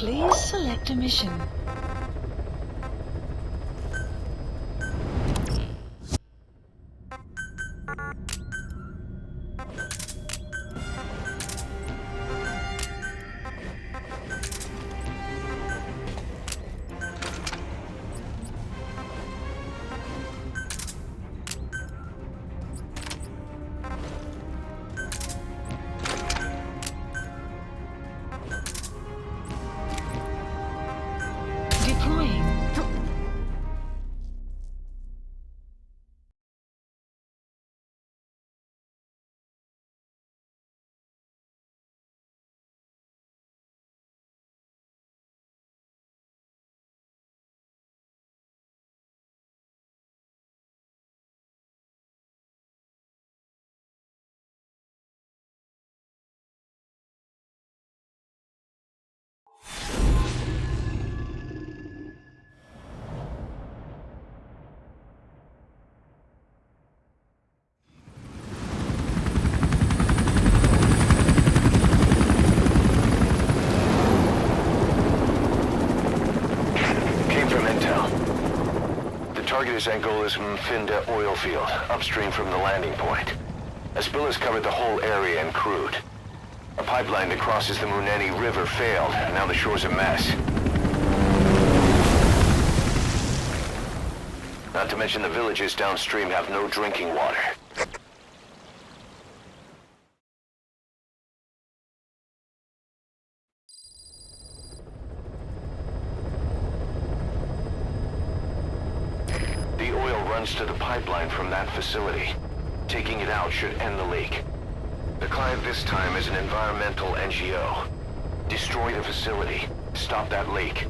Please select a mission. Deploying. Target is Angola's Mfinda oil field, upstream from the landing point. A spill has covered the whole area and crude. A pipeline that crosses the Muneni River failed, and now the shore's a mess. Not to mention the villages downstream have no drinking water. Runs to the pipeline from that facility. Taking it out should end the leak. The client this time is an environmental NGO. Destroy the facility. Stop that leak.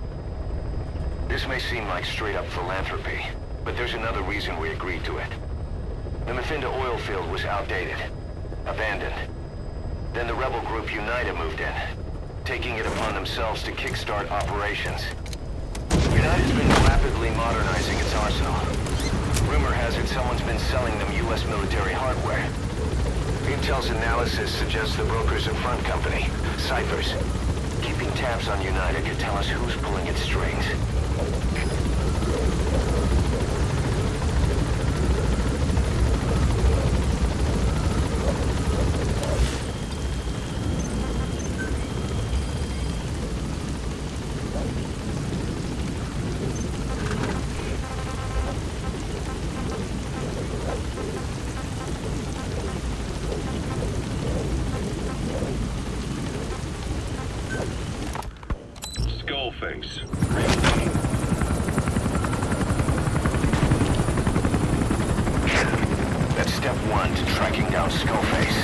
This may seem like straight-up philanthropy, but there's another reason we agreed to it. The Mfinda oil field was outdated, abandoned. Then the rebel group UNITA moved in, taking it upon themselves to kickstart operations. UNITA's been rapidly modernizing its arsenal. Rumor has it someone's been selling them U.S. military hardware. Intel's analysis suggests the broker's a front company, Cyphers. Keeping tabs on UNITA could tell us who's pulling its strings. Skullface. That's step one to tracking down Skullface.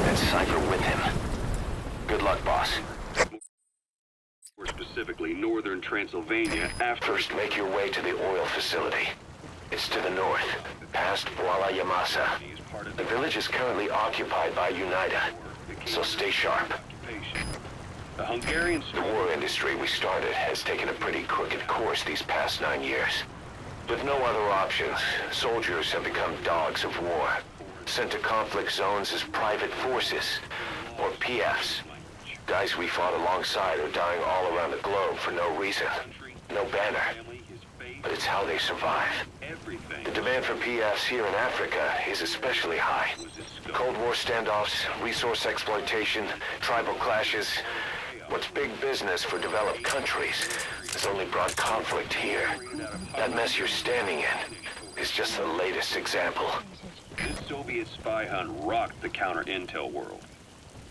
And Cypher with him. Good luck, boss. More specifically, northern Transylvania after... First, make your way to the oil facility. It's to the north, past Bwala Yamasa. The village is currently occupied by UNITA, so stay sharp. The Hungarians... The war industry we started has taken a pretty crooked course these past 9 years. With no other options, soldiers have become dogs of war, sent to conflict zones as private forces, or PFs. Guys we fought alongside are dying all around the globe for no reason, no banner. But it's how they survive. The demand for PFs here in Africa is especially high. Cold War standoffs, resource exploitation, tribal clashes. What's big business for developed countries has only brought conflict here. That mess you're standing in is just the latest example. This Soviet spy hunt rocked the counter-intel world.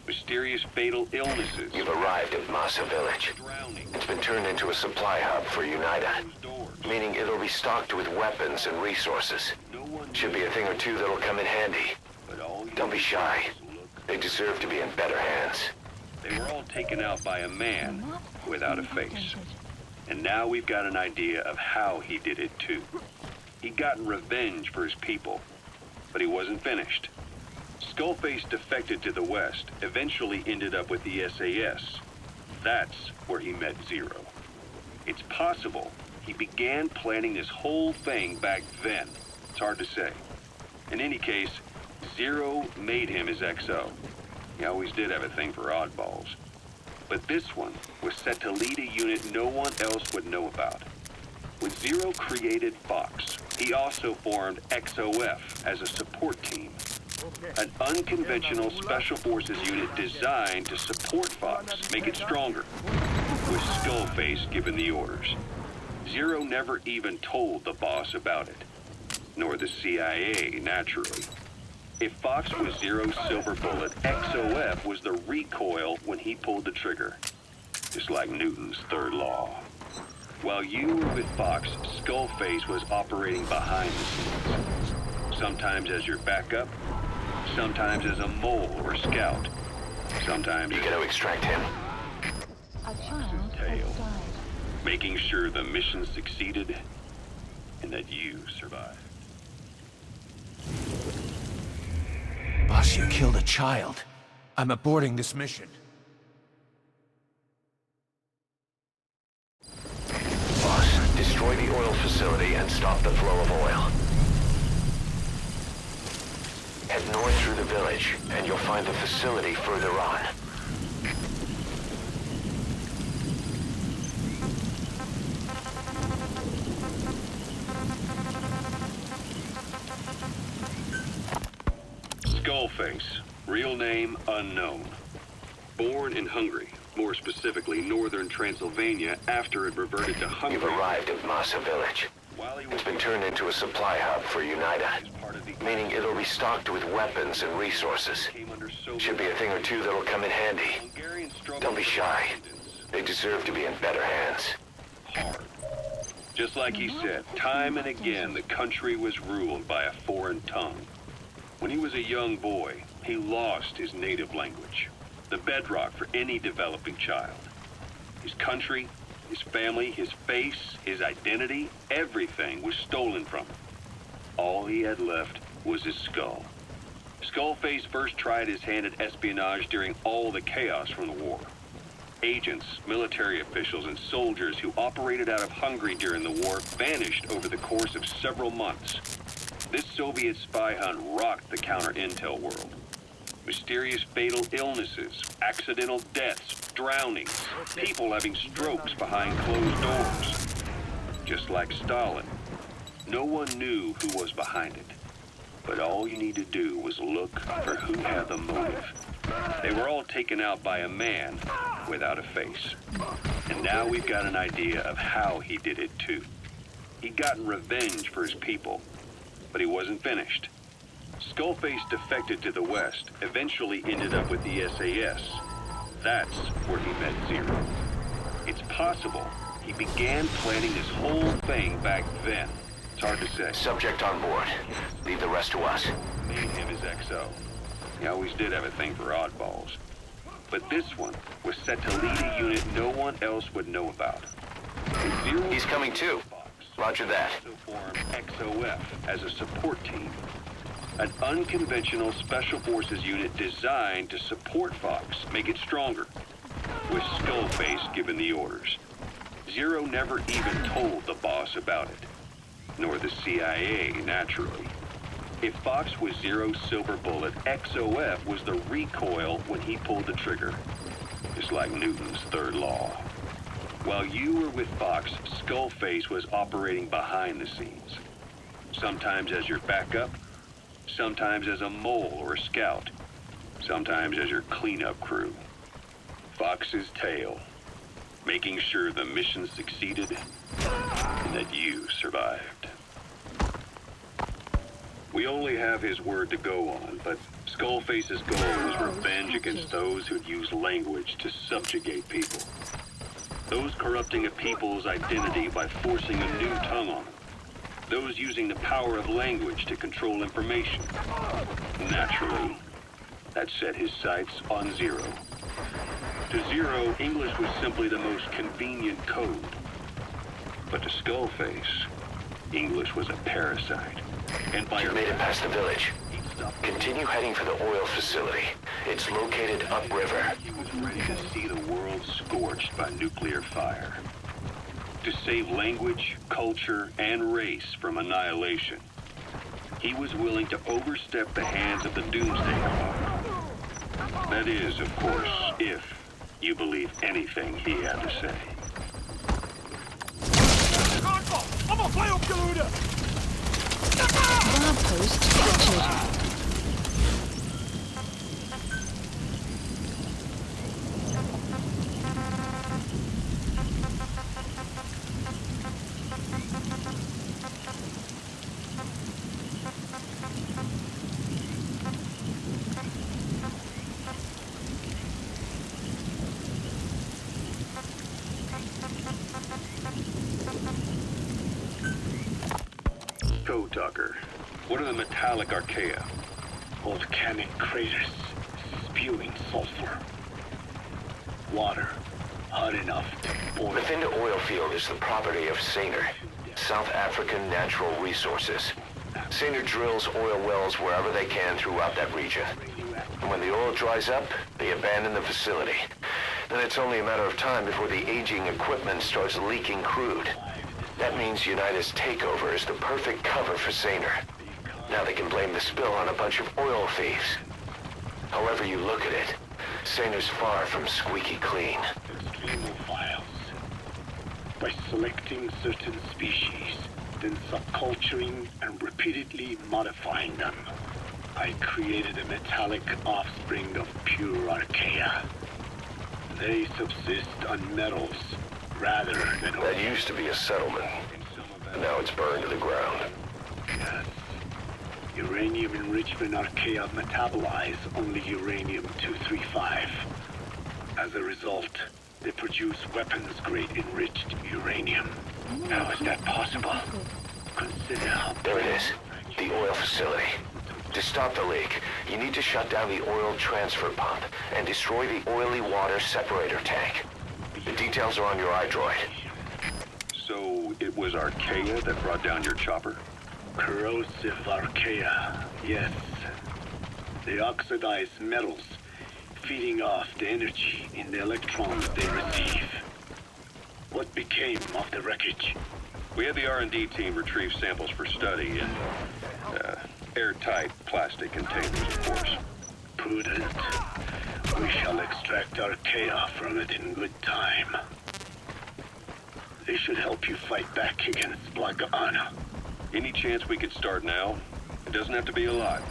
Mysterious fatal illnesses. You've arrived at Masa Village. It's been turned into a supply hub for UNITA, meaning it'll be stocked with weapons and resources. Should be a thing or two that'll come in handy. Don't be shy. They deserve to be in better hands. They were all taken out by a man without a face. And now we've got an idea of how he did it too. He'd gotten revenge for his people, but he wasn't finished. Skullface defected to the west, eventually ended up with the SAS. That's where he met Zero. It's possible he began planning this whole thing back then. It's hard to say. In any case, Zero made him his XO. He always did have a thing for oddballs. But this one was set to lead a unit no one else would know about. When Zero created Fox, he also formed XOF as a support team, an unconventional special forces unit designed to support Fox, make it stronger, with Skullface given the orders. Zero never even told the boss about it, nor the CIA, naturally. If Fox was Zero's silver bullet, XOF was the recoil when he pulled the trigger, just like Newton's third law. While you were with Fox, Skullface was operating behind the scenes. Sometimes as your backup, sometimes as a mole or scout, sometimes You gotta extract him. A child tail. has died. making sure the mission succeeded and that you survived. Boss, you killed a child. I'm aborting this mission. Boss, destroy the oil facility and stop the flow of oil. Head north through the village, and you'll find the facility further on. Skullface, real name unknown. Born in Hungary, more specifically northern Transylvania after it reverted to Hungary. You've arrived at Massa Village. While he was It's been turned into a supply hub for UNITA, part of the meaning it'll be stocked with weapons and resources. came under Soviet Should be a thing or two that'll come in handy. Hungarian struggle Don't be for shy. independence. They deserve to be in better hands. Hard. Just like he said, time and again the country was ruled by a foreign tongue. When he was a young boy, he lost his native language, the bedrock for any developing child. His country, his family, his face, his identity, everything was stolen from him. All he had left was his skull. Skullface first tried his hand at espionage during all the chaos from the war. Agents, military officials, and soldiers who operated out of Hungary during the war vanished over the course of several months. This Soviet spy hunt rocked the counter-intel world. Mysterious fatal illnesses, accidental deaths, drownings, people having strokes behind closed doors. Just like Stalin, no one knew who was behind it. But all you need to do was look for who had the motive. They were all taken out by a man without a face. And now we've got an idea of how he did it too. He'd gotten revenge for his people, but he wasn't finished. Skullface defected to the West, eventually ended up with the SAS. That's where he met Zero. It's possible he began planning this whole thing back then. It's hard to say. Subject on board. Leave the rest to us. Made him his XO. He always did have a thing for oddballs. But this one was set to lead a unit no one else would know about. With Zero He's coming too. Fox Roger that. also formed XOF as a support team. An unconventional special forces unit designed to support Fox, make it stronger, with Skullface given the orders. Zero never even told the boss about it, nor the CIA, naturally. If Fox was Zero's silver bullet, XOF was the recoil when he pulled the trigger, just like Newton's third law. While you were with Fox, Skullface was operating behind the scenes, sometimes as your backup, sometimes as a mole or a scout, sometimes as your cleanup crew. Fox's tail, making sure the mission succeeded and that you survived. We only have his word to go on, but Skullface's goal was revenge against those who'd use language to subjugate people. Those corrupting a people's identity by forcing a new tongue on them. Those using the power of language to control information. Naturally, that set his sights on Zero. To Zero, English was simply the most convenient code. But to Skullface, English was a parasite. And by You made it past the village. he'd stopped. Continue heading for the oil facility. It's located upriver. He was ready to see the world scorched by nuclear fire. To save language, culture, and race from annihilation. He was willing to overstep the hands of the Doomsday Clock. That is, of course, if You believe anything he had to say. Bar post captured. Code Talker, what are the metallic archaea? Volcanic craters spewing sulfur. Water hot enough to boil. The Vinda oil field is the property of Saner, South African Natural Resources. Saner drills oil wells wherever they can throughout that region. And when the oil dries up, they abandon the facility. Then it's only a matter of time before the aging equipment starts leaking crude. That means United's takeover is the perfect cover for Saner. Now they can blame the spill on a bunch of oil thieves. However you look at it, Saner's far from squeaky clean. Extremophiles. By selecting certain species, then subculturing and repeatedly modifying them, I created a metallic offspring of pure archaea. They subsist on metals rather than That used to be a settlement. Now it's burned to the ground. Yes. Uranium enrichment archaea metabolize only uranium-235. As a result, they produce weapons-grade enriched uranium. How is that possible? Consider how... There it is. The oil facility. To stop the leak, you need to shut down the oil transfer pump and destroy the oily water separator tank. The details are on your iDroid. So it was archaea that brought down your chopper? Corrosive archaea, yes. They oxidize metals, feeding off the energy in the electrons they receive. What became of the wreckage? We had the R&D team retrieve samples for study in airtight plastic containers, of course. Prudent. We shall extract archaea from it in good time. They should help you fight back against Black Anna. Any chance we could start now? It doesn't have to be a lot.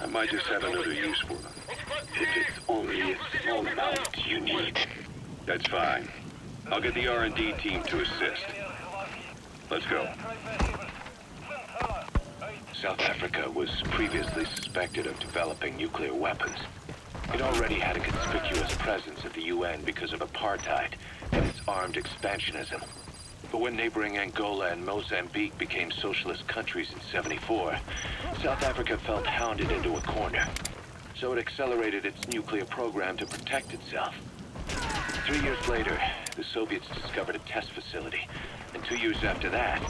I might just have another use for them. If it's only a small amount you need. That's fine. I'll get the R&D team to assist. Let's go. South Africa was previously suspected of developing nuclear weapons. It already had a conspicuous presence at the UN because of apartheid and its armed expansionism. But when neighboring Angola and Mozambique became socialist countries in '74, South Africa felt hounded into a corner. So it accelerated its nuclear program to protect itself. 3 years later, the Soviets discovered a test facility, and 2 years after that,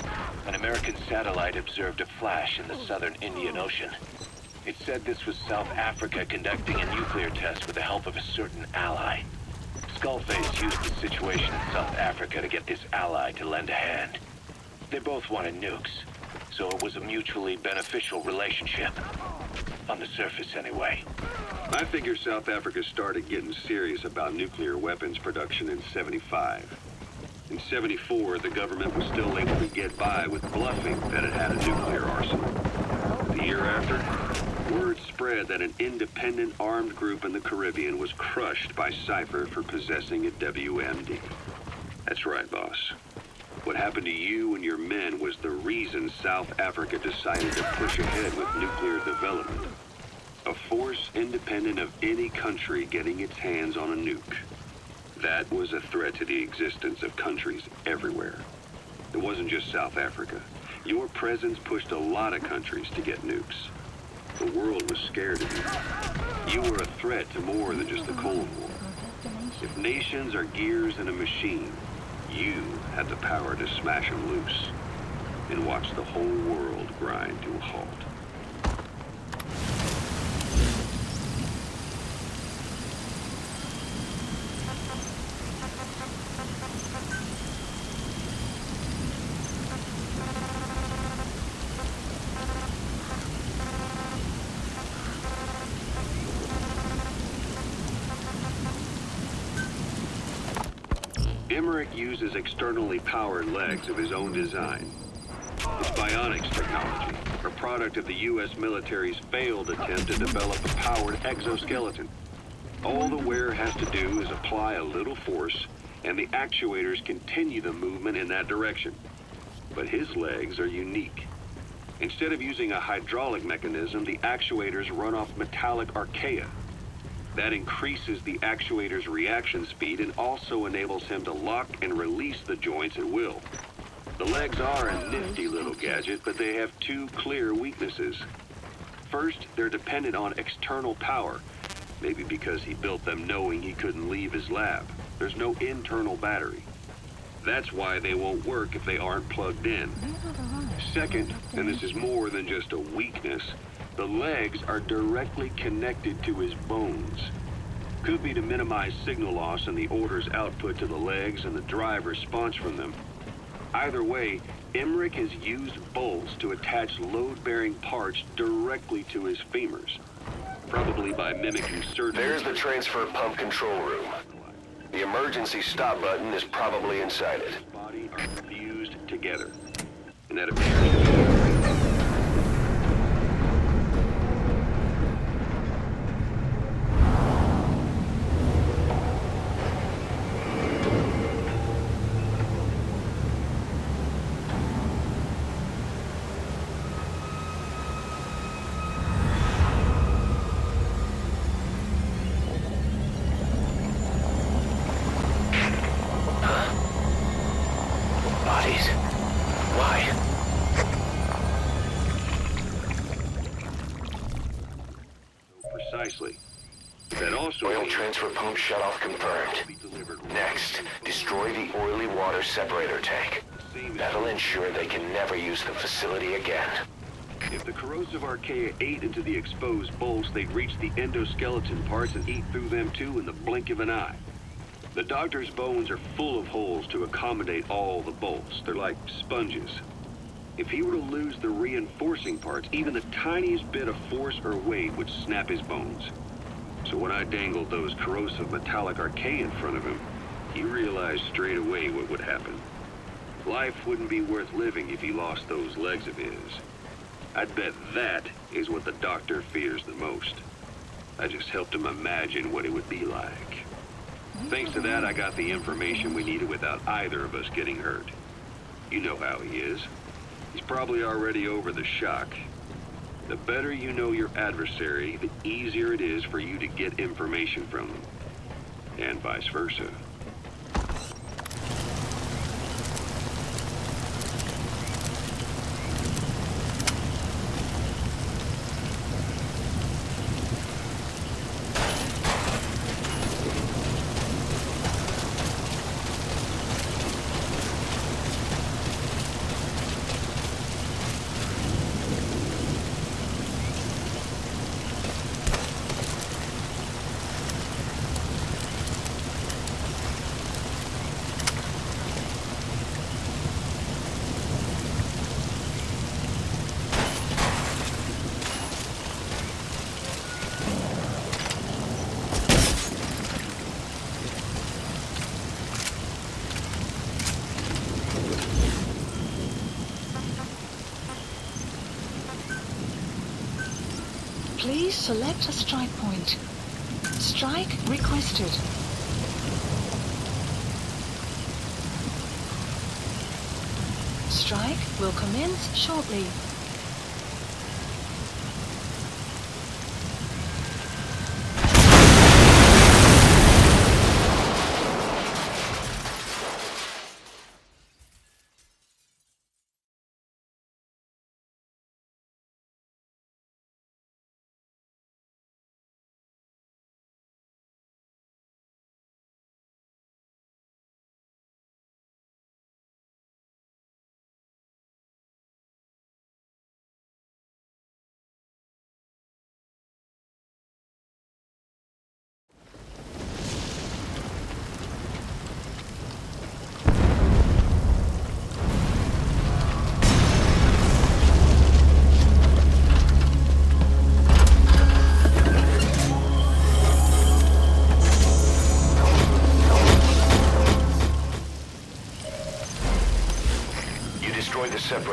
an American satellite observed a flash in the southern Indian Ocean. It said this was South Africa conducting a nuclear test with the help of a certain ally. Skullface used the situation in South Africa to get this ally to lend a hand. They both wanted nukes, so it was a mutually beneficial relationship. On the surface, anyway. I figure South Africa started getting serious about nuclear weapons production in '75. In '74, the government was still able to get by with bluffing that it had a nuclear arsenal. The year after, word spread that an independent armed group in the Caribbean was crushed by Cypher for possessing a WMD. That's right, boss. What happened to you and your men was the reason South Africa decided to push ahead with nuclear development. A force independent of any country getting its hands on a nuke. That was a threat to the existence of countries everywhere. It wasn't just South Africa. Your presence pushed a lot of countries to get nukes. The world was scared of you. You were a threat to more than just the Cold War. If nations are gears in a machine, you had the power to smash them loose and watch the whole world grind to a halt. Emmerich uses externally powered legs of his own design. It's bionics technology, a product of the U.S. military's failed attempt to develop a powered exoskeleton. All the wearer has to do is apply a little force, and the actuators continue the movement in that direction. But his legs are unique. Instead of using a hydraulic mechanism, the actuators run off metallic archaea. That increases the actuator's reaction speed and also enables him to lock and release the joints at will. The legs are a nifty little gadget, but they have two clear weaknesses. First, they're dependent on external power, maybe because he built them knowing he couldn't leave his lab. There's no internal battery. That's why they won't work if they aren't plugged in. Second, and this is more than just a weakness, the legs are directly connected to his bones. Could be to minimize signal loss and the order's output to the legs and the drive response from them. Either way, Emmerich has used bolts to attach load-bearing parts directly to his femurs, probably by mimicking surgery. There's the transfer pump control room. The emergency stop button is probably inside it. Body are fused together, and that appears to be Bodies? Why? precisely. That also Oil means transfer pump shutoff confirmed. be delivered Next, destroy the oily water separator tank. same as That'll ensure they can never use the facility again. if the corrosive archaea ate into the exposed bolts, they'd reach the endoskeleton parts and eat through them too in the blink of an eye. The doctor's bones are full of holes to accommodate all the bolts. They're like sponges. If he were to lose the reinforcing parts, even the tiniest bit of force or weight would snap his bones. So when I dangled those corrosive metallic archaea in front of him, he realized straight away what would happen. Life wouldn't be worth living if he lost those legs of his. I'd bet that is what the doctor fears the most. I just helped him imagine what it would be like. Thanks to that, I got the information we needed without either of us getting hurt. You know how he is. He's probably already over the shock. The better you know your adversary, the easier it is for you to get information from them. And vice versa. Please select a strike point. Strike requested. Strike will commence shortly.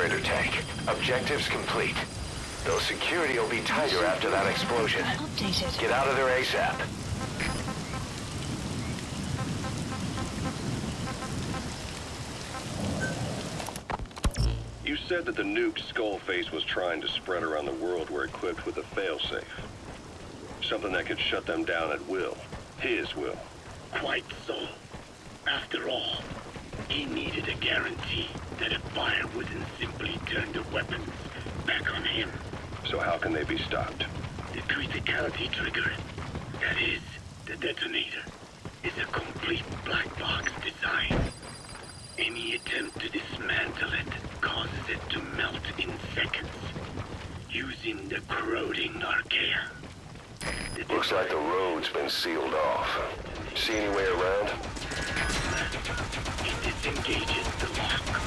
incinerator tank. Objectives complete. Though security will be tighter after that explosion. Updated. Get out of there ASAP. You said that the nuke Skullface was trying to spread around the world were equipped with a failsafe. Something that could shut them down at will. His will. Quite so. After all, he needed a guarantee that a fire wouldn't simply turn the weapons back on him. So how can they be stopped? The criticality trigger, that is, the detonator, is a complete black box design. Any attempt to dismantle it causes it to melt in seconds, using the corroding archaea. Looks like the road's been sealed off. See any way around? It disengages the lock.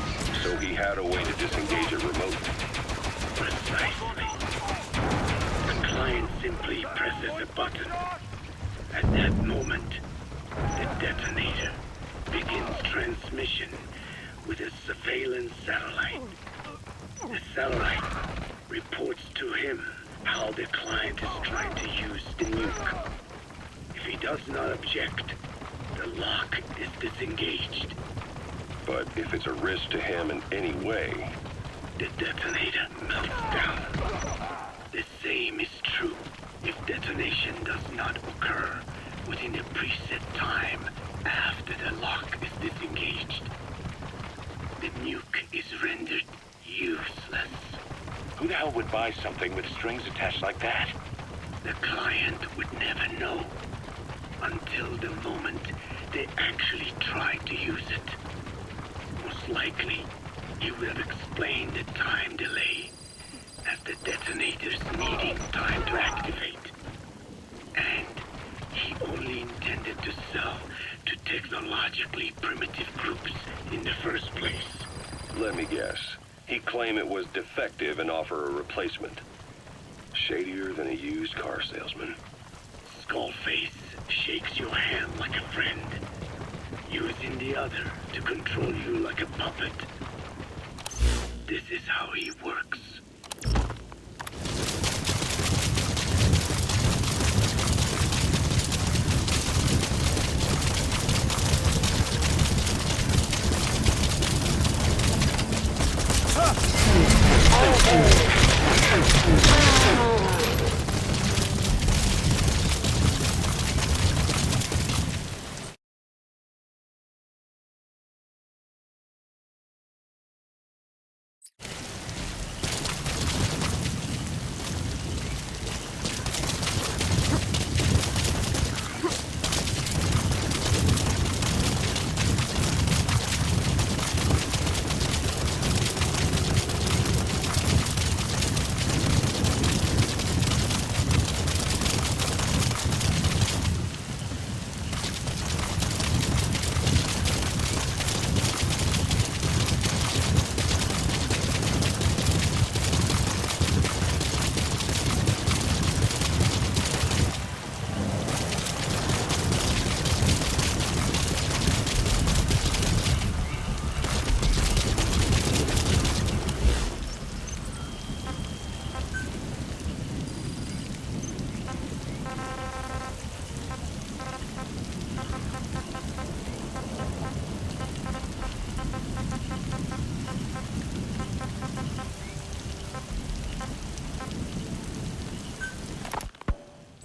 So he had a way to disengage it remotely. Precisely. The client simply presses a button. At that moment, the detonator begins transmission with a surveillance satellite. The satellite reports to him how the client is trying to use the nuke. If he does not object, the lock is disengaged. But if it's a risk to him in any way, The detonator melts down. The same is true if detonation does not occur within a preset time after the lock is disengaged. The nuke is rendered useless. Who the hell would buy something with strings attached like that? The client would never know until the moment they actually tried to use it. Most likely, he would have explained the time delay as the detonators needing time to activate. And he only intended to sell to technologically primitive groups in the first place. let me guess. He'd claim it was defective and offer a replacement. Shadier than a used car salesman. Skullface shakes your hand like a friend, using the other to control you like a puppet. This is how he works.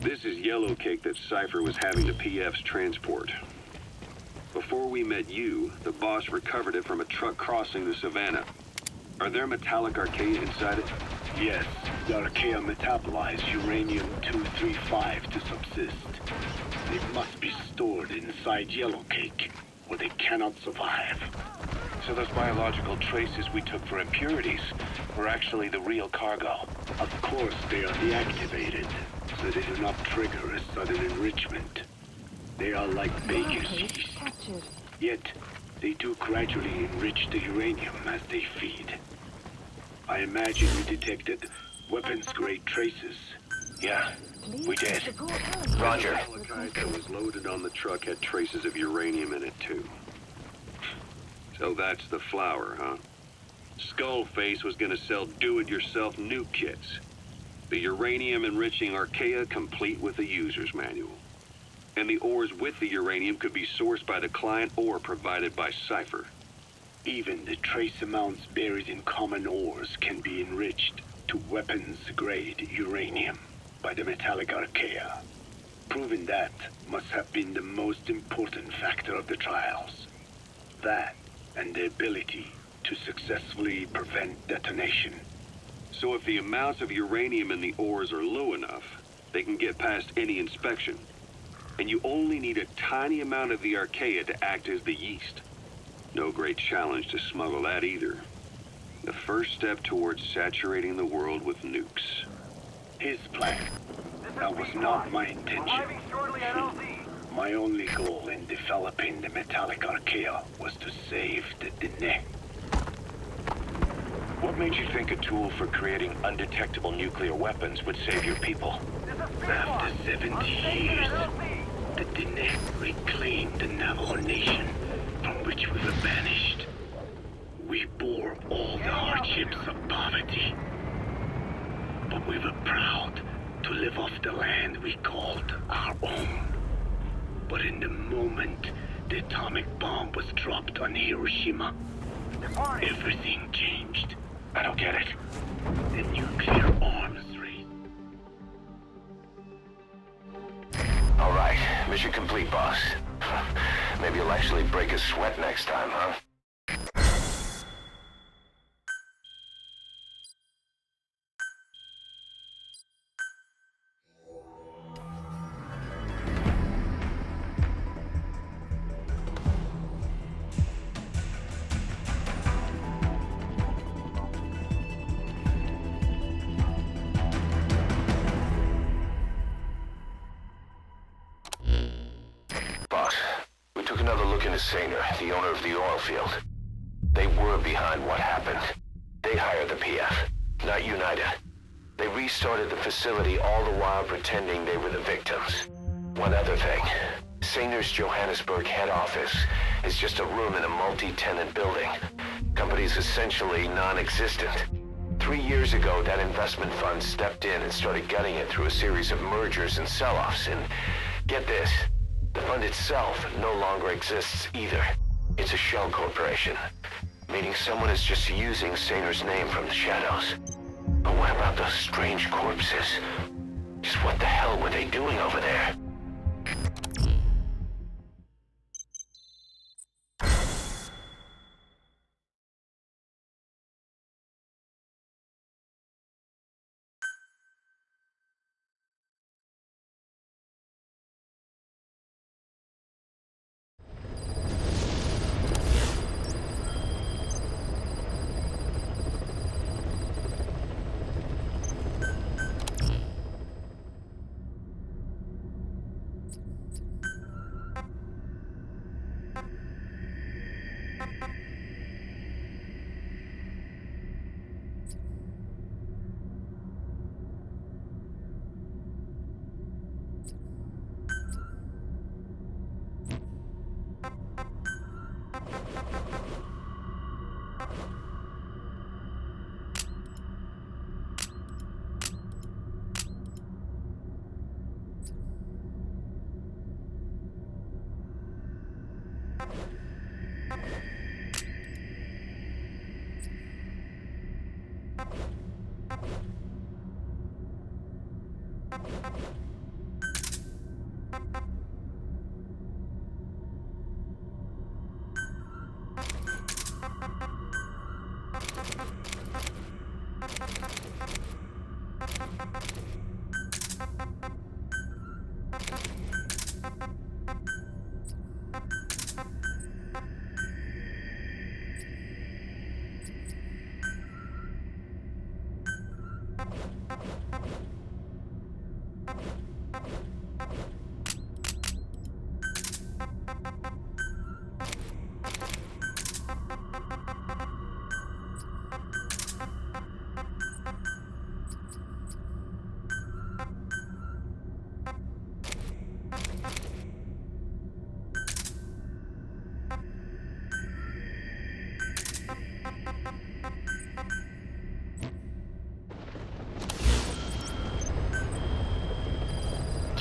This is yellow cake that Cypher was having the PFs transport. Before we met you, the boss recovered it from a truck crossing the savannah. Are there metallic archaea inside it? Yes, the archaea metabolize uranium-235 to subsist. They must be stored inside yellow cake, or they cannot survive. So those biological traces we took for impurities were actually the real cargo. Of course, they are deactivated, so they do not trigger a sudden enrichment. They are like baker's yeast. Yet, they do gradually enrich the uranium as they feed. I imagine you detected weapons-grade traces. Yeah, we did. Roger. Malachite that was loaded on the truck had traces of uranium in it, too. So that's the flower, huh? Skullface was gonna sell do-it-yourself nuke kits. The uranium-enriching Archaea complete with a user's manual. And the ores with the uranium could be sourced by the client or provided by Cypher. Even the trace amounts buried in common ores can be enriched to weapons-grade uranium by the metallic Archaea. Proving that must have been the most important factor of the trials. That and the ability to successfully prevent detonation. So if the amounts of uranium in the ores are low enough, they can get past any inspection. And you only need a tiny amount of the Archaea to act as the yeast. No great challenge to smuggle that either. The first step towards saturating the world with nukes. His plan. That was not my intention. My only goal in developing the metallic Archaea was to save the Diné. What made you think a tool for creating undetectable nuclear weapons would save your people? After 70 years, the Diné reclaimed the Navajo nation from which we were banished. We bore all the hardships of poverty, but we were proud to live off the land we called our own. But in the moment the atomic bomb was dropped on Hiroshima, everything changed. I don't get it. The nuclear arms race. All right, mission complete, boss. Maybe you'll actually break a sweat next time, huh? Boss, we took another look into Saner, the owner of the oil field. They were behind what happened. They hired the PF, not United. They restarted the facility all the while pretending they were the victims. One other thing. Saner's Johannesburg head office is just a room in a multi-tenant building. Company's essentially non-existent. 3 years ago, that investment fund stepped in and started gutting it through a series of mergers and sell-offs. And get this, the fund itself no longer exists either. It's a shell corporation, meaning someone is just using Saner's name from the shadows. But what about those strange corpses? Just what the hell were they doing over there?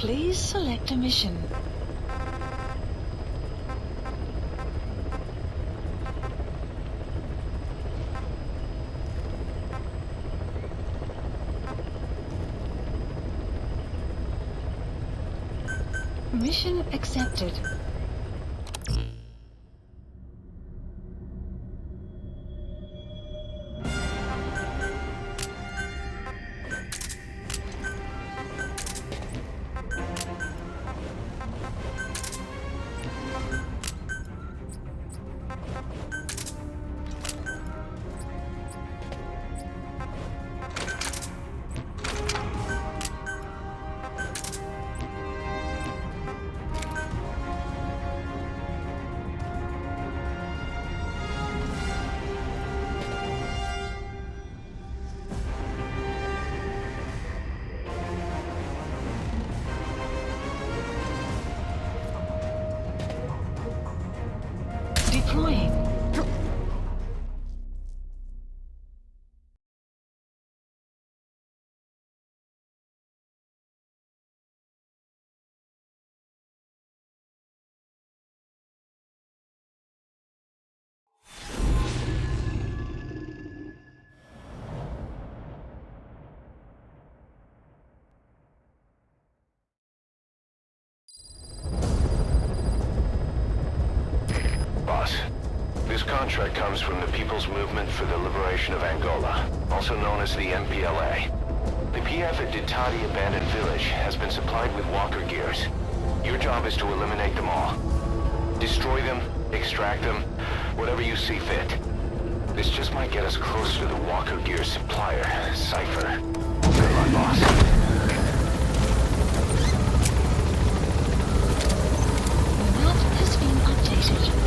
Please select a mission. Mission accepted. Deploying. Boss, this contract comes from the People's Movement for the Liberation of Angola, also known as the MPLA. The PF at Ditadi Abandoned Village has been supplied with walker gears. Your job is to eliminate them all. Destroy them, extract them, whatever you see fit. This just might get us closer to the walker gear supplier, Cypher. Good luck, boss. Map has been updated.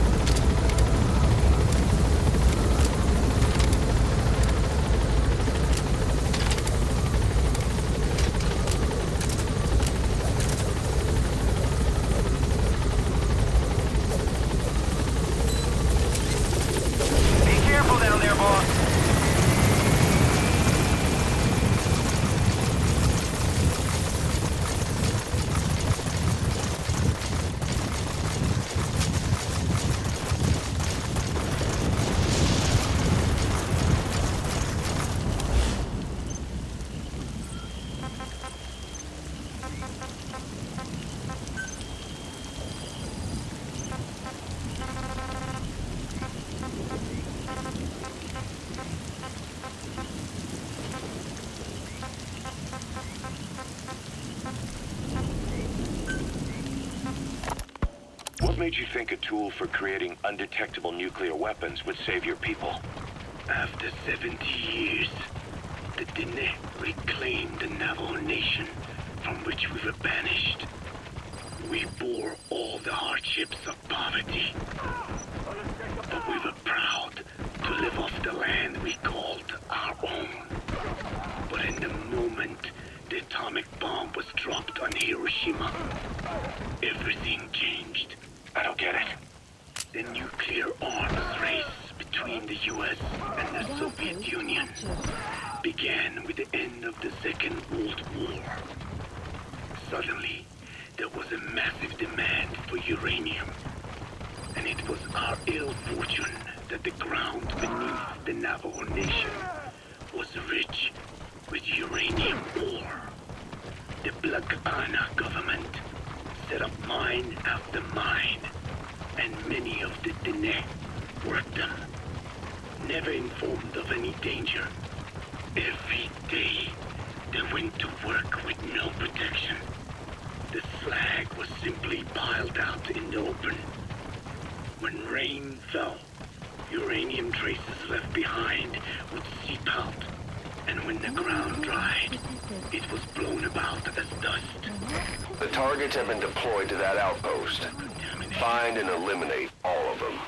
What made you think a tool for creating undetectable nuclear weapons would save your people? After 70 years, the Diné reclaimed the Navajo nation from which we were banished. We bore all the hardships of poverty, but we were proud to live off the land we called our own. But in the moment the atomic bomb was dropped on Hiroshima, everything changed. I don't get it. The nuclear arms race between the US and the Soviet Union began with the end of the Second World War. Suddenly, there was a massive demand for uranium. And it was our ill fortune that the ground beneath the Navajo Nation was rich with uranium ore. The Black Ana government set up mine after mine, and many of the Diné worked them, never informed of any danger. Every day, they went to work with no protection. The slag was simply piled out in the open. When rain fell, uranium traces left behind would seep out, and when the ground dried, it was blown about as dust. The targets have been deployed to that outpost. Find and eliminate all of them.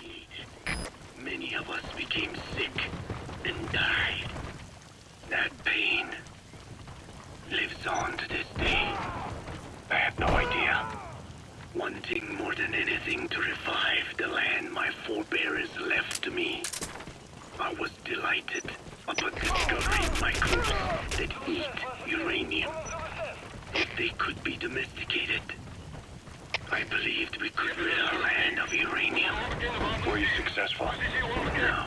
Many of us became sick and died. That pain lives on to this day. I had no idea. Wanting more than anything to revive the land my forebears left to me, I was delighted upon discovering microbes that eat uranium. If they could be domesticated. I believed we could rid our land of uranium. Were you successful? No.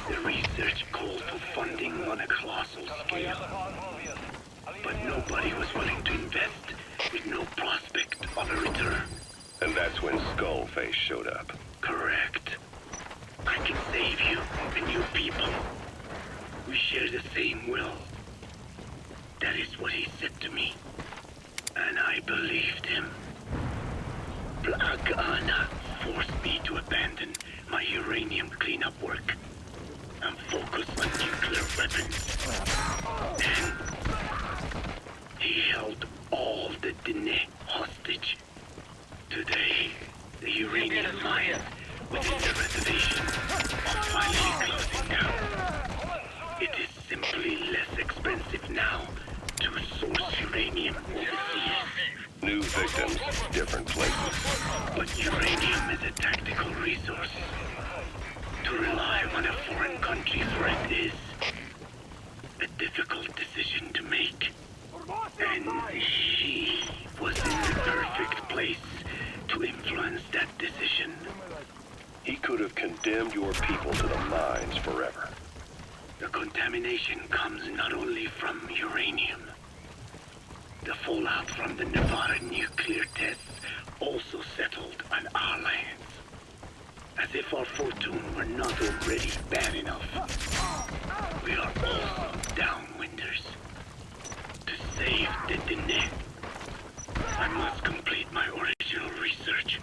The research called for funding on a colossal scale. But nobody was willing to invest with no prospect of a return. And that's when Skullface showed up. Correct. I can save you and your people. We share the same will. That is what he said to me. And I believed him. Black Anna forced me to abandon my uranium cleanup work and focus on nuclear weapons. Then, he held all the Diné hostage. Today, the uranium mines within the reservation are finally closing down. It is simply less expensive now to source uranium overseas. New victims, different places. But uranium is a tactical resource. To rely on a foreign country for it is a difficult decision to make. And he was in the perfect place to influence that decision. He could have condemned your people to the mines forever. The contamination comes not only from uranium. The fallout from the Nevada nuclear tests also settled on our lands. As if our fortune were not already bad enough. We are also downwinders. To save the Diné, I must complete my original research.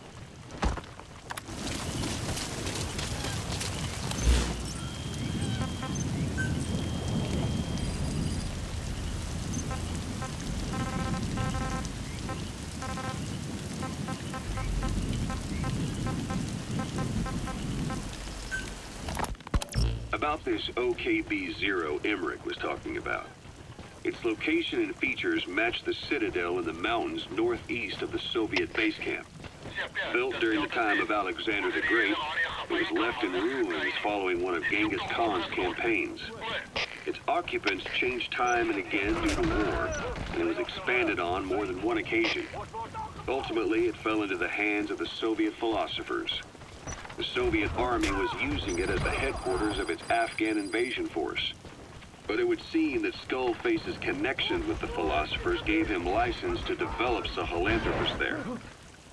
About this OKB-0 Emmerich was talking about. Its location and features match the citadel in the mountains northeast of the Soviet base camp. Built during the time of Alexander the Great, it was left in ruins following one of Genghis Khan's campaigns. Its occupants changed time and again due to war, and it was expanded on more than one occasion. Ultimately, it fell into the hands of the Soviet philosophers. The Soviet army was using it as the headquarters of its Afghan invasion force. But it would seem that Skullface's connection with the philosophers gave him license to develop Sahelanthropus there.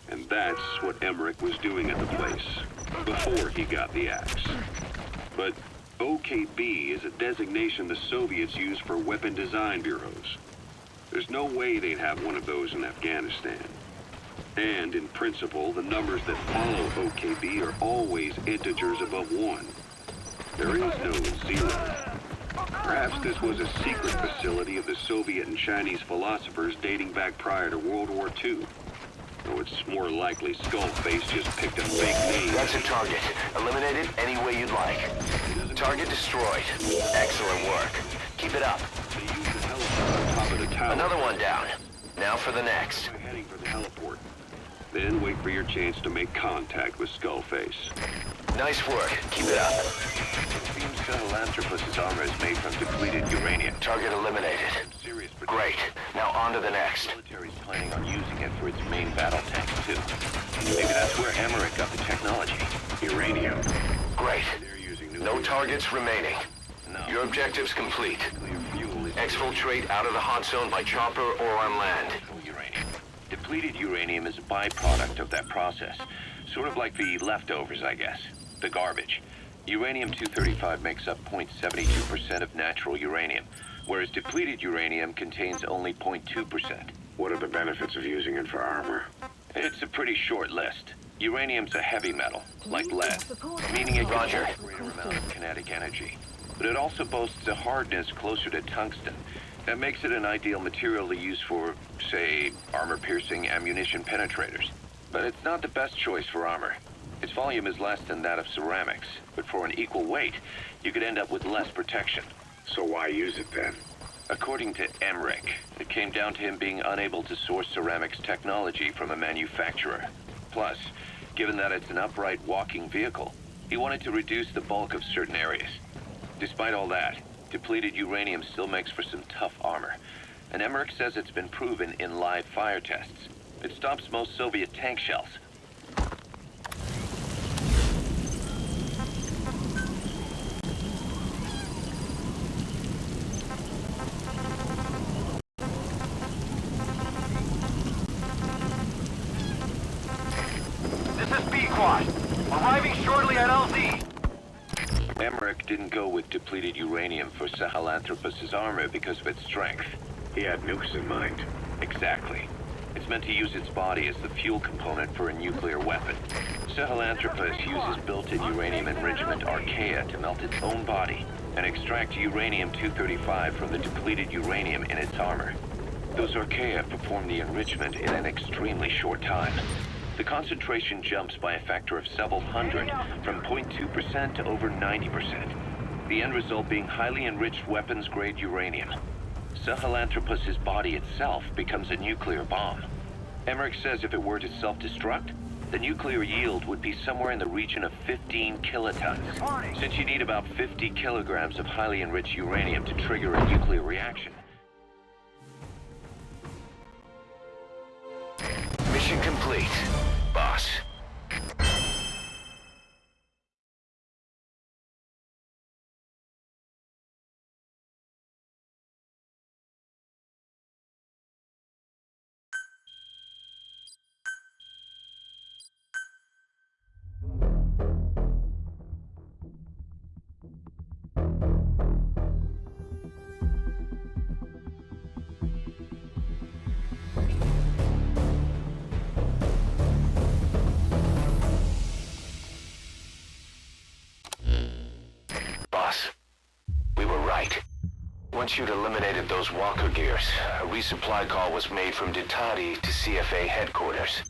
And that's what Emmerich was doing at the place, before he got the axe. But OKB is a designation the Soviets use for weapon design bureaus. There's no way they'd have one of those in Afghanistan. And in principle, the numbers that follow OKB are always integers above 1. There is no 0. Perhaps this was a secret facility of the Soviet and Chinese philosophers dating back prior to World War II. Though it's more likely Skullface just picked a fake name. That's a target. Eliminate it any way you'd like. Target destroyed. Excellent work. Keep it up. They used the heliport on top of the tower. Another one down. Now for the next. We're heading for the heliport. Then wait for your chance to make contact with Skullface. Nice work. Keep it up. It seems Sahelanthropus' armor is made from depleted uranium. Target eliminated. Serious Great. Now on to the next. The military's planning on using it for its main battle tank, too. Maybe that's where Emmerich got the technology. Uranium. Great. They're using No targets remaining. No. Your objective's complete. Nuclear fuel is Exfiltrate out of the hot zone by chopper or on land. uranium. Depleted uranium is a byproduct of that process. Sort of like the leftovers, I guess. The garbage. Uranium-235 makes up 0.72% of natural uranium, whereas depleted uranium contains only 0.2%. What are the benefits of using it for armor? It's a pretty short list. Uranium's a heavy metal, like lead, meaning it can Roger. hold a greater amount of kinetic energy. But it also boasts a hardness closer to tungsten. That makes it an ideal material to use for, say, armor-piercing ammunition penetrators. But it's not the best choice for armor. Its volume is less than that of ceramics, but for an equal weight, you could end up with less protection. So why use it then? According to Emmerich, it came down to him being unable to source ceramics technology from a manufacturer. Plus, given that it's an upright walking vehicle, he wanted to reduce the bulk of certain areas. Despite all that, depleted uranium still makes for some tough armor, and Emmerich says it's been proven in live fire tests. It stops most Soviet tank shells. This is B-Quad. Arriving shortly at LZ. Emmerich didn't go with depleted uranium for Sahelanthropus' armor because of its strength. He had nukes in mind. Exactly. It's meant to use its body as the fuel component for a nuclear weapon. Sahelanthropus uses built-in uranium enrichment archaea to melt its own body and extract uranium-235 from the depleted uranium in its armor. Those archaea perform the enrichment in an extremely short time. The concentration jumps by a factor of several hundred, from 0.2% to over 90%. The end result being highly enriched weapons-grade uranium. Sahelanthropus' body itself becomes a nuclear bomb. Emmerich says if it were to self-destruct, the nuclear yield would be somewhere in the region of 15 kilotons, since you need about 50 kilograms of highly enriched uranium to trigger a nuclear reaction. Mission complete, boss. Boss, we were right. Once you'd eliminated those walker gears, a resupply call was made from Ditadi to CFA headquarters.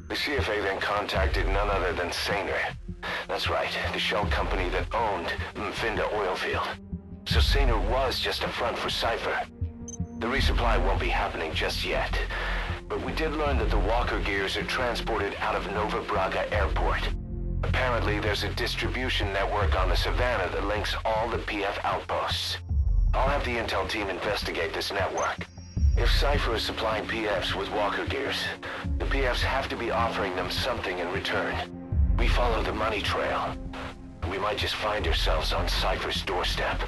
The CFA then contacted none other than Saner. That's right, the shell company that owned Mfinda Oilfield. So Saner was just a front for Cypher. The resupply won't be happening just yet. But we did learn that the walker gears are transported out of Nova Braga Airport. Apparently, there's a distribution network on the Savannah that links all the PF outposts. I'll have the intel team investigate this network. If Cypher is supplying PFs with walker gears, the PFs have to be offering them something in return. We follow the money trail. We might just find ourselves on Cypher's doorstep.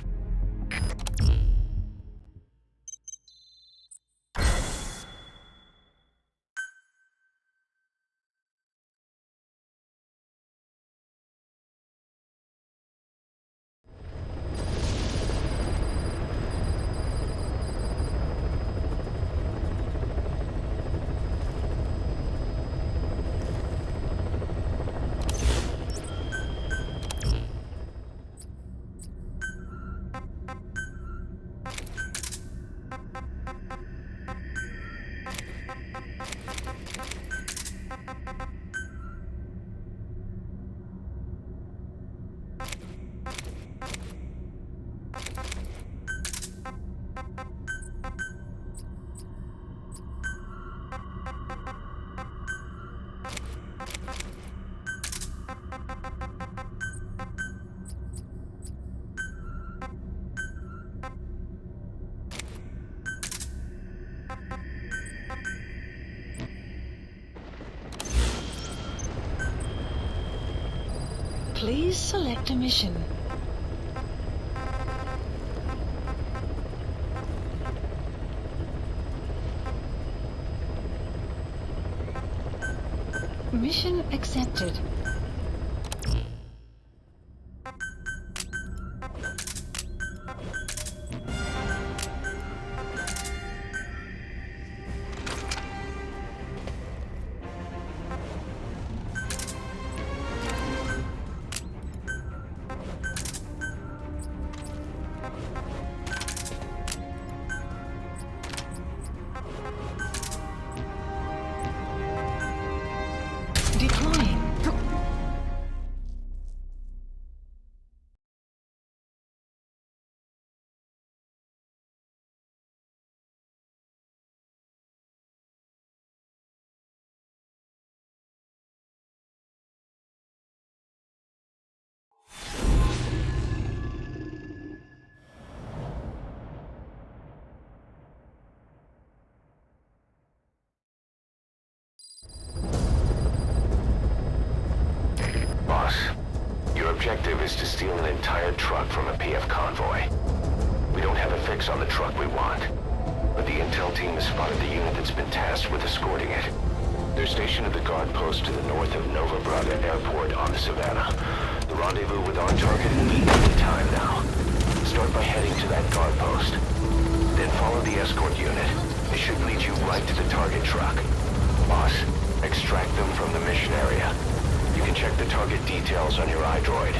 Please select a mission. Mission accepted. Deploying. objective is to steal an entire truck from a PF convoy. We don't have a fix on the truck we want, but the intel team has spotted the unit that's been tasked with escorting it. They're stationed at the guard post to the north of Nova Braga Airport on the Savannah. The rendezvous with our target will be any time now. Start by heading to that guard post. Then follow the escort unit. It should lead you right to the target truck. Boss, extract them from the mission area. You can check the target details on your iDroid.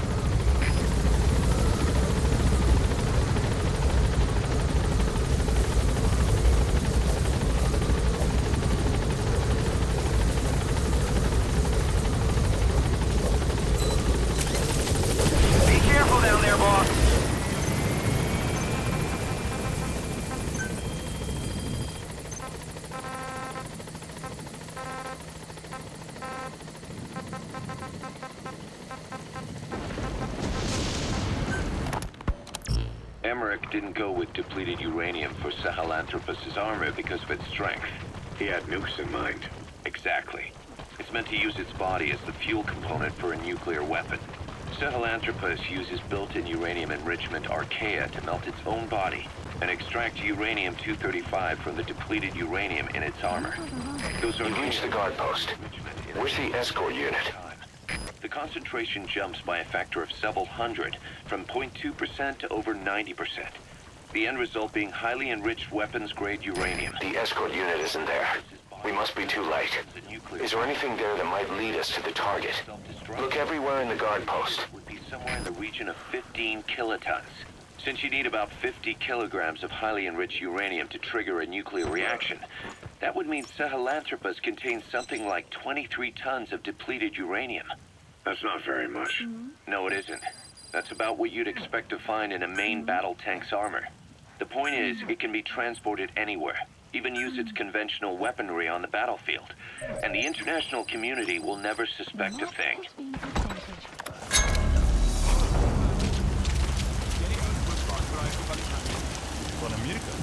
Be careful down there, boss. Emmerich didn't go with depleted uranium for Sahelanthropus' armor because of its strength. He had nukes in mind. Exactly. It's meant to use its body as the fuel component for a nuclear weapon. Sahelanthropus uses built-in uranium enrichment Archaea to melt its own body and extract uranium-235 from the depleted uranium in its armor. Those are You've reached the guard post. Where's the escort unit? The concentration jumps by a factor of several hundred, from 0.2% to over 90%. The end result being highly enriched weapons-grade uranium. The escort unit isn't there. We must be too late. Is there anything there that might lead us to the target? Look everywhere in the guard post. Would be somewhere in the region of 15 kilotons. Since you need about 50 kilograms of highly enriched uranium to trigger a nuclear reaction, that would mean Sahelanthropus contains something like 23 tons of depleted uranium. That's not very much. No, it isn't. That's about what you'd expect to find in a main battle tank's armor. The point is, it can be transported anywhere, even use its conventional weaponry on the battlefield. And the international community will never suspect a thing. Van Amerika?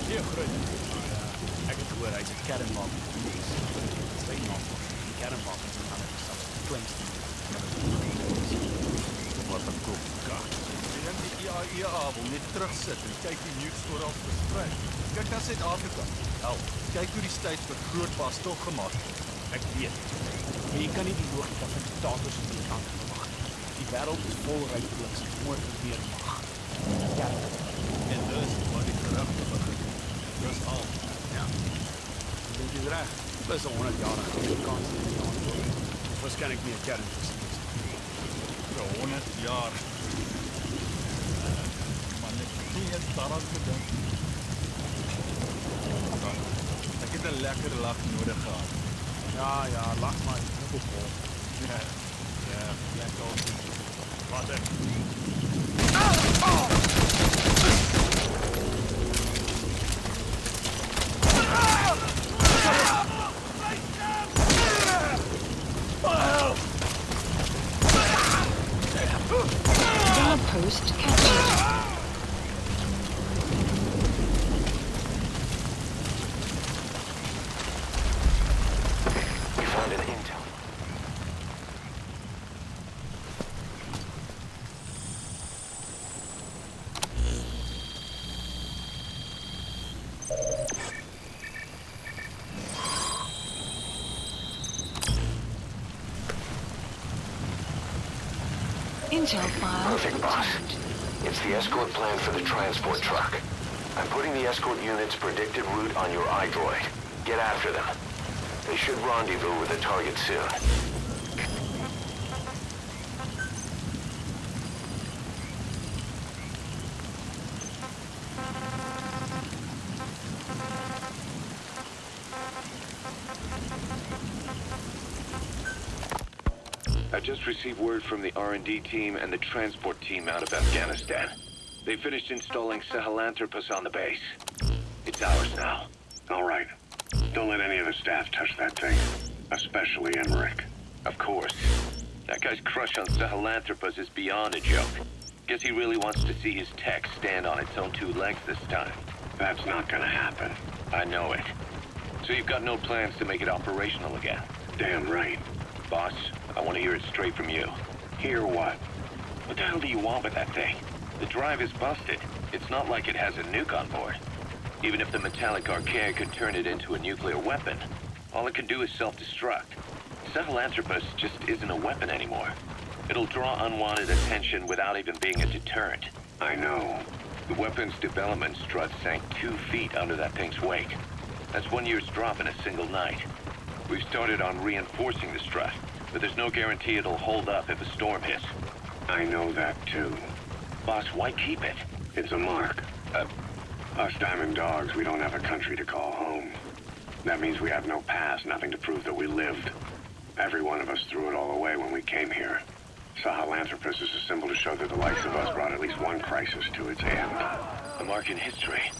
Nee, groot. Ek het gehoor hy's 'n kernwapen. Sy naam die kernwapens en ander stap. Kleinste. Wat 'n kop kaart. En die IAEA wil net terugsit en kyk die nukes oral versprei. Kyk na Suid-Afrika. Help, kyk hoe die States vir grootbaas tog gemaak het. Ek weet. Maar jy kan nie die logika van diktators in die land verwag nie. Die wêreld is vol ryk bliks en moord vir meer mag. Ja. En dus wat die gerugte begin. Dis al. Ja. Dink jy reg? Plus 'n 100-jarige Amerikaanse antwoord. Waarskynlik meer kernfysiek. Vir 100 jaar. Maar net nie eens daaraan gedink. Ek het 'n lekker lag nodig gehad. Ja, lag maar. Ja, lekker ook. Wat ek. Guard post captured. We found an intel. Intel file. Perfect, boss. It's the escort plan for the transport truck. I'm putting the escort unit's predicted route on your iDroid. Get after them. They should rendezvous with the target soon. I just received word from the R&D team and the transport team out of Afghanistan. They finished installing Sahelanthropus on the base. It's ours now. All right. Don't let any of the staff touch that thing. Especially Emmerich. Of course. That guy's crush on Sahelanthropus is beyond a joke. Guess he really wants to see his tech stand on its own two legs this time. That's not gonna happen. I know it. So you've got no plans to make it operational again? Damn right. Boss, I want to hear it straight from you. Hear what? What the hell do you want with that thing? The drive is busted. It's not like it has a nuke on board. Even if the metallic archaea could turn it into a nuclear weapon, all it can do is self-destruct. Sahelanthropus just isn't a weapon anymore. It'll draw unwanted attention without even being a deterrent. I know. The weapon's development strut sank 2 feet under that thing's wake. That's 1 year's drop in a single night. We've started on reinforcing the strut, but there's no guarantee it'll hold up if a storm hits. I know that too. Boss, why keep it? It's a mark. Us Diamond Dogs, we don't have a country to call home. That means we have no past, nothing to prove that we lived. Every one of us threw it all away when we came here. Sahelanthropus is a symbol to show that the likes of us brought at least one crisis to its end. A mark in history.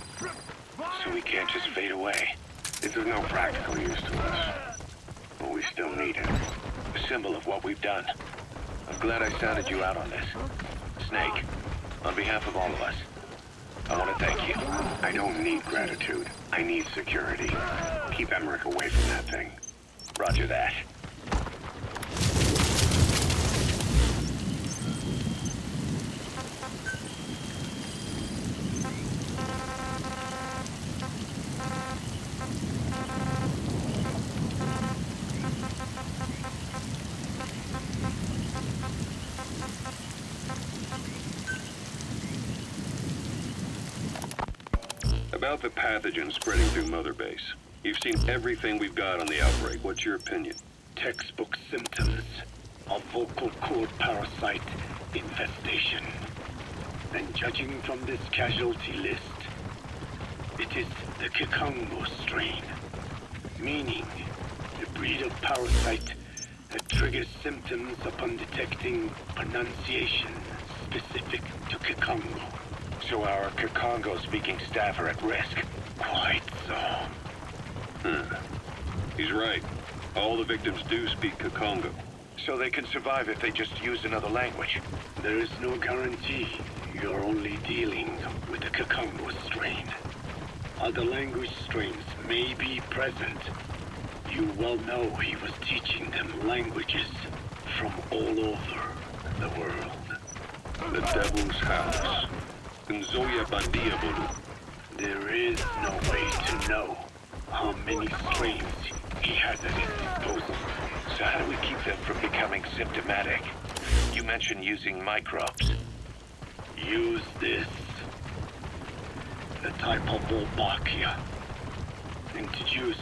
So we can't just fade away. It's of no practical use to us. But we still need it. A symbol of what we've done. I'm glad I sounded you out on this. Snake, on behalf of all of us, I want to thank you. I don't need gratitude. I need security. Keep Emmerich away from that thing. Roger that. About the pathogen spreading through Mother Base. You've seen everything we've got on the outbreak. What's your opinion? Textbook symptoms of vocal cord parasite infestation. And judging from this casualty list, it is the Kikongo strain, meaning the breed of parasite that triggers symptoms upon detecting pronunciation specific to Kikongo. So our Kikongo-speaking staff are at risk. Quite so. He's right. All the victims do speak Kikongo. So they can survive if they just use another language. There is no guarantee. You're only dealing with the Kikongo strain. Other language strains may be present. You well know he was teaching them languages from all over the world. The Devil's House. Nzoya Bandia Bolu. There is no way to know how many strains he has at his disposal. So how do we keep them from becoming symptomatic? You mentioned using microbes. Use this. The type of Wolbachia. Introduced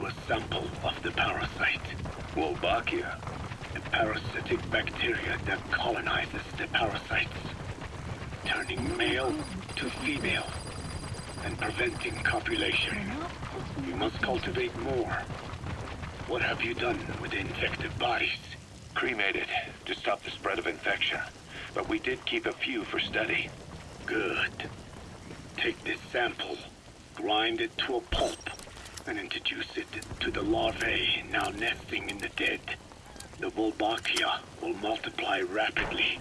a sample of the parasite. Wolbachia. The parasitic bacteria that colonizes the parasites, turning male to female and preventing copulation. You must cultivate more. What have you done with the infected bodies? Cremated to stop the spread of infection. But we did keep a few for study. Good. Take this sample, grind it to a pulp, and introduce it to the larvae now nesting in the dead. The Wolbachia will multiply rapidly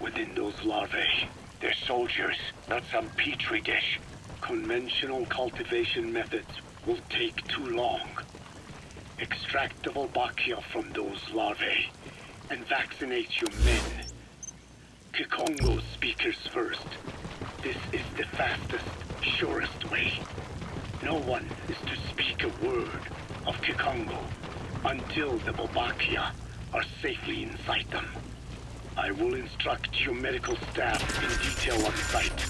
within those larvae. They're soldiers, not some petri dish. Conventional cultivation methods will take too long. Extract the Wolbachia from those larvae and vaccinate your men. Kikongo speakers first. This is the fastest, surest way. No one is to speak a word of Kikongo until the Wolbachia are safely inside them. I will instruct your medical staff in detail on site.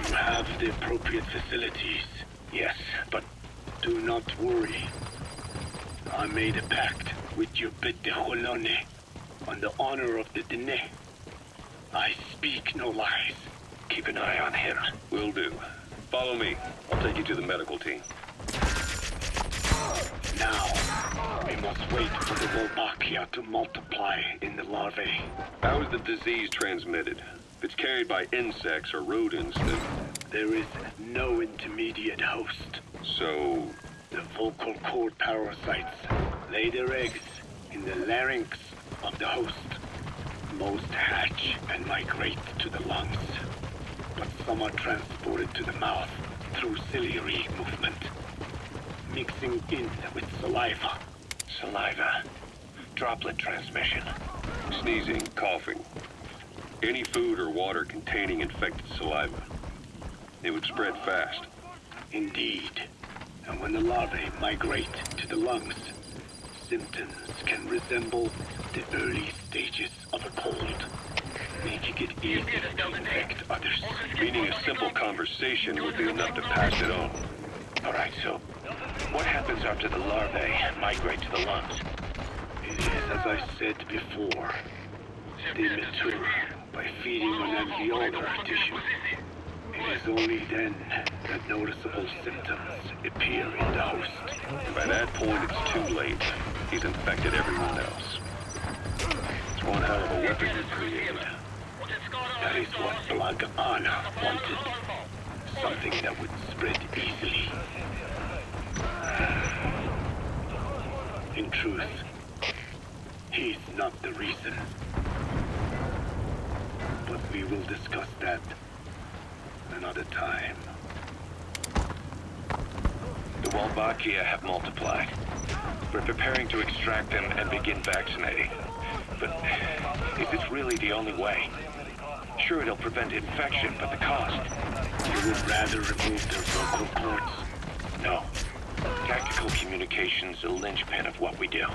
You have the appropriate facilities. Yes, but Do not worry. I made a pact with your Bete Holone on the honor of the Dene. I speak no lies. keep an eye on him. Will do. Follow me. I'll take you to the medical team. Now, we must wait for the Wolbachia to multiply in the larvae. How is the disease transmitted? If it's carried by insects or rodents, then... There is no intermediate host. So... The vocal cord parasites lay their eggs in the larynx of the host. Most hatch and migrate to the lungs, but some are transported to the mouth through ciliary movement, mixing in with saliva. Saliva. Droplet transmission. Sneezing, coughing. Any food or water containing infected saliva. It would spread fast. Indeed. And when the larvae migrate to the lungs, symptoms can resemble the early stages of a cold, making it easy to infect others. Meaning a simple conversation would be enough to pass it on. All right, so what happens after the larvae migrate to the lungs? It is as I said before. They mature by feeding on alveolar tissue. It is only then that noticeable symptoms appear in the host. By that point, it's too late. He's infected everyone else. It's one hell of a weapon you created. That is what Black Anna wanted. Something that would spread easily. In truth, he's not the reason. But we will discuss that another time. The Wolbachia have multiplied. We're preparing to extract them and begin vaccinating. But is this really the only way? Sure, it'll prevent infection, but the cost. You would rather remove their vocal cords? No. Tactical communication's the linchpin of what we do.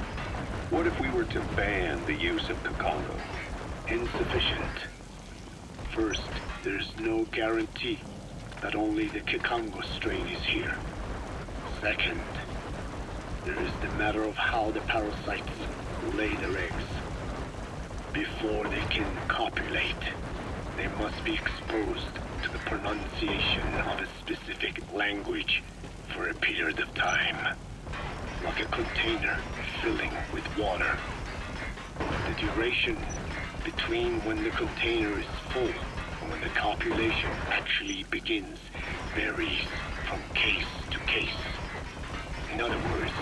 What if we were to ban the use of Kakongo? Insufficient. First, there's no guarantee that only the Kikongo strain is here. Second, there is the matter of how the parasites lay their eggs. Before they can copulate, they must be exposed to the pronunciation of a specific language for a period of time, like a container filling with water. The duration between when the container is full and when the copulation actually begins varies from case to case. In other words,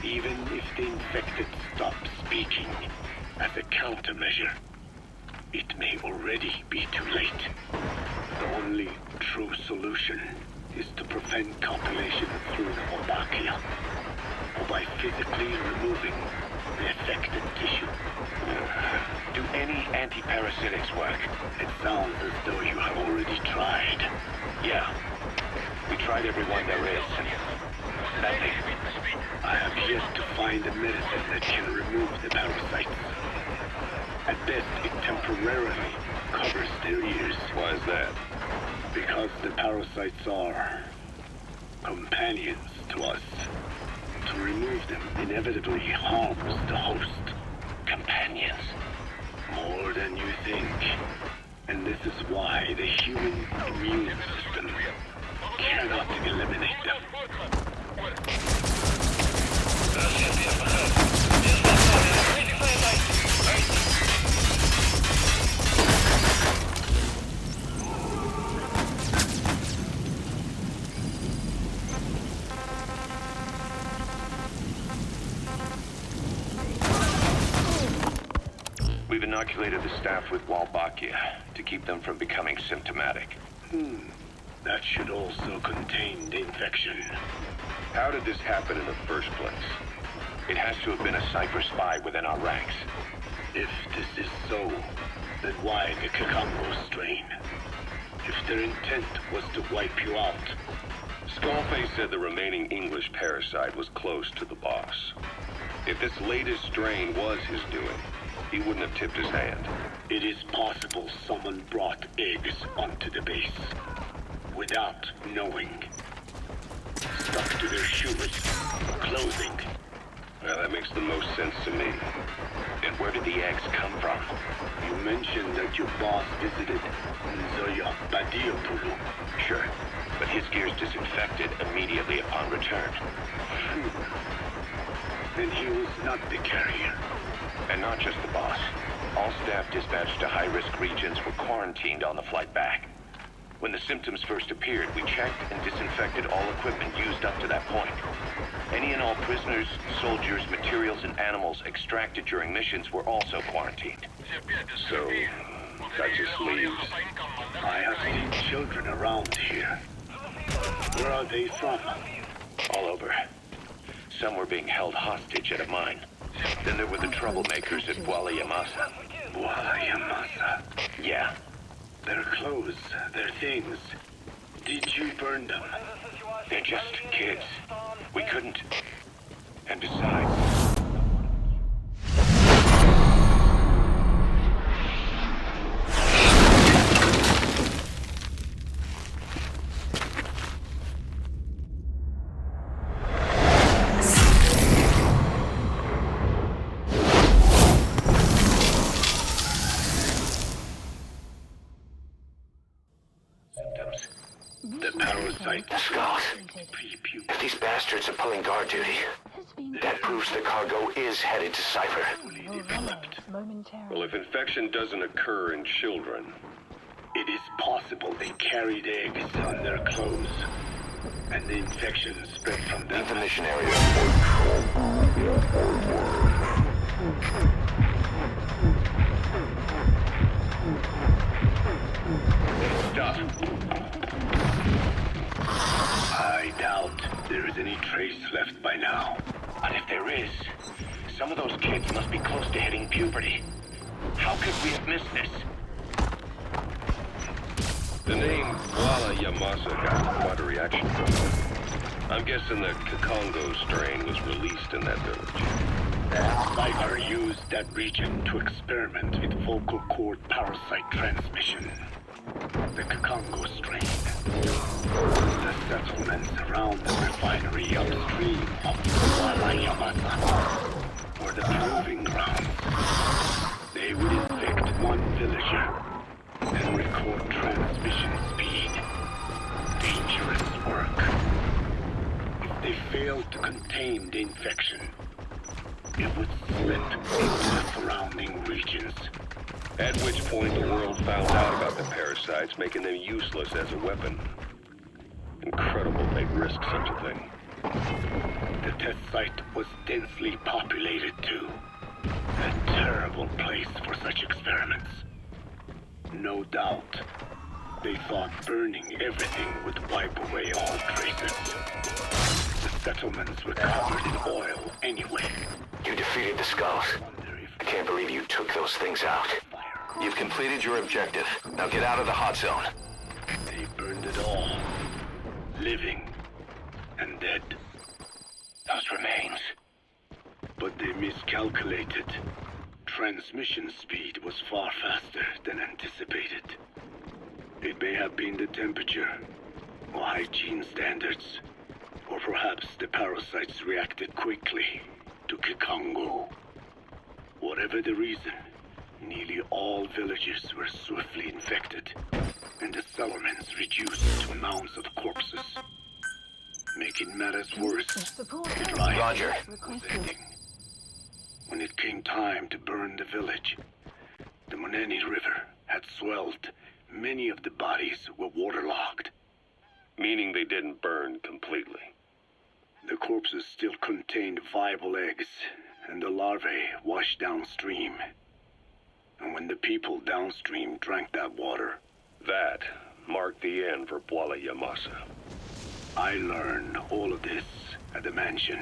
even if the infected stop speaking as a countermeasure, it may already be too late. The only true solution is to prevent copulation through the Wolbachia, or by physically removing the affected tissue. Do any anti-parasitics work? It sounds as though you have already tried. Yeah. We tried every one there is. Nothing. I have yet to find a medicine that can remove the parasites. At best, it temporarily covers their ears. Why is that? Because the parasites are companions to us. To remove them inevitably harms the host. Companions. More than you think. And this is why the human immune system cannot eliminate them. We've inoculated the staff with Wolbachia to keep them from becoming symptomatic. That should also contain the infection. How did this happen in the first place? It has to have been a Cypher spy within our ranks. If this is so, then why the Kikongo strain? If their intent was to wipe you out, Skullface said the remaining English parasite was close to the boss. If this latest strain was his doing, he wouldn't have tipped his hand. it is possible someone brought eggs onto the base without knowing. Stuck to their shoes, clothing. Well, that makes the most sense to me. And where did the eggs come from? You mentioned that your boss visited Nzoya Badiopulu. Sure, but his gear's disinfected immediately upon return. Then he was not the carrier. And not just the boss. All staff dispatched to high-risk regions were quarantined on the flight back. When the symptoms first appeared, we checked and disinfected all equipment used up to that point. Any and all prisoners, soldiers, materials, and animals extracted during missions were also quarantined. So, that just leaves... I have seen children around here. Where are they from? All over. Some were being held hostage at a mine. Then there were the troublemakers at Bwala Yamasa. Bwala Yamasa. Yeah. Their clothes, their things. Did you burn them? They're just kids. We couldn't. And besides... The parasite. The skulls. Pre-puberty. If these bastards are pulling guard duty, that proves the cargo is headed to Cypher. Well, if infection doesn't occur in children... It is possible they carried eggs on their clothes, and the infection spread from them. Leave the mission area. Stop. I doubt there is any trace left by now. And if there is, some of those kids must be close to hitting puberty. How could we have missed this? The name Bwala Yamasa got quite a reaction from them. I'm guessing the Kikongo strain was released in that village. Cypher used that region to experiment with vocal cord parasite transmission. The Kikongo strain. The settlements around the refinery upstream of Bwala Yamasa were the proving grounds. They would infect one villager and record transmission speed. Dangerous work. If they failed to contain the infection, it would slip into the surrounding regions. At which point the world found out about the parasites, making them useless as a weapon. Incredible they'd risk such a thing. The test site was densely populated too. A terrible place for such experiments. No doubt, they thought burning everything would wipe away all traces. The settlements were covered in oil anyway. You defeated the skulls. I can't believe you took those things out. You've completed your objective. Now get out of the hot zone. They burned it all. Living and dead. Those remains. But they miscalculated. Transmission speed was far faster than anticipated. It may have been the temperature, or hygiene standards, or perhaps the parasites reacted quickly to Kikongo. Whatever the reason, nearly all villages were swiftly infected, and the settlements reduced to mounds of corpses. Making matters worse, the riot Roger. was ending. When it came time to burn the village, the Moneni River had swelled. Many of the bodies were waterlogged. Meaning they didn't burn completely. The corpses still contained viable eggs, and the larvae washed downstream. And when the people downstream drank that water, That marked the end for Bwala Yamasa. I learned all of this at the mansion.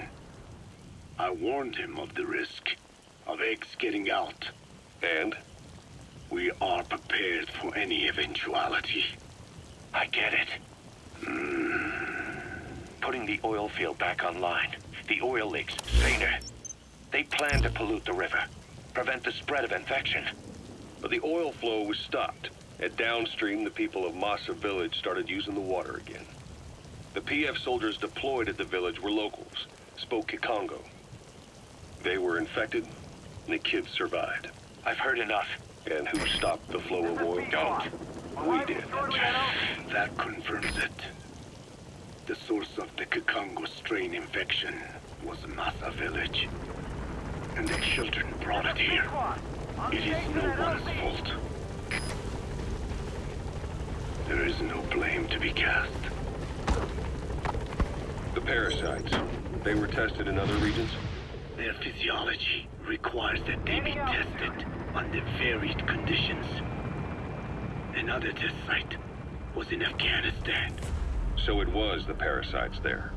I warned him of the risk of eggs getting out. And? We are prepared for any eventuality. I get it. Putting the oil field back online. The oil leaks, Zaner. They plan to pollute the river. Prevent the spread of infection. But the oil flow was stopped. And downstream, the people of Masa Village started using the water again. The PF soldiers deployed at the village were locals, spoke Kikongo. They were infected, and the kids survived. I've heard enough. And who stopped the flow of oil? Don't. We did. That confirms it. The source of the Kikongo strain infection was Masa Village. And the children brought it here. It is no one's fault. There is no blame to be cast. The parasites, they were tested in other regions? Their physiology requires that they be tested under varied conditions. Another test site was in Afghanistan. So it was the parasites there.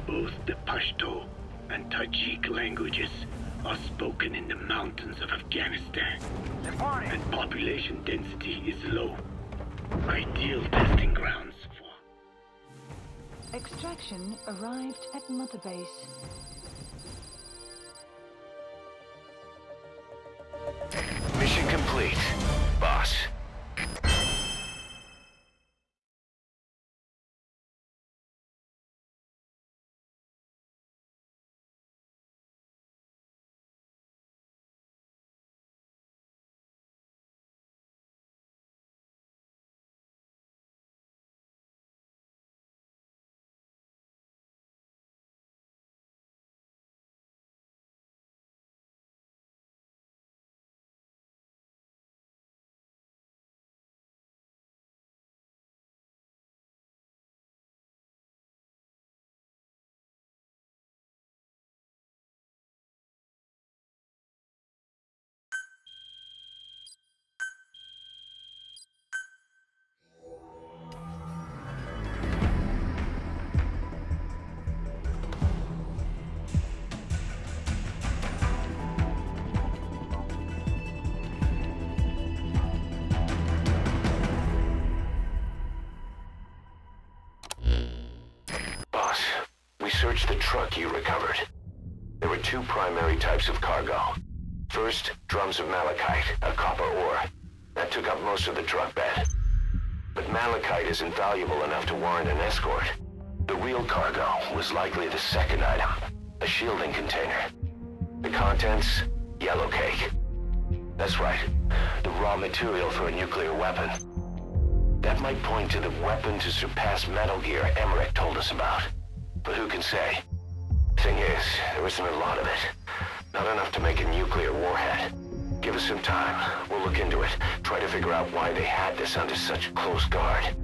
Both the Pashto and Tajik languages are spoken in the mountains of Afghanistan, and population density is low. Ideal testing grounds for... Extraction arrived at Mother Base. Mission complete, boss. Search the truck you recovered. There were two primary types of cargo. First, drums of malachite, a copper ore. That took up most of the truck bed. But malachite isn't valuable enough to warrant an escort. The real cargo was likely the second item, a shielding container. The contents, yellow cake. That's right, the raw material for a nuclear weapon. That might point to the weapon to surpass Metal Gear Emmerich told us about. But who can say? Thing is, there isn't a lot of it. Not enough to make a nuclear warhead. Give us some time. We'll look into it. Try to figure out why they had this under such close guard.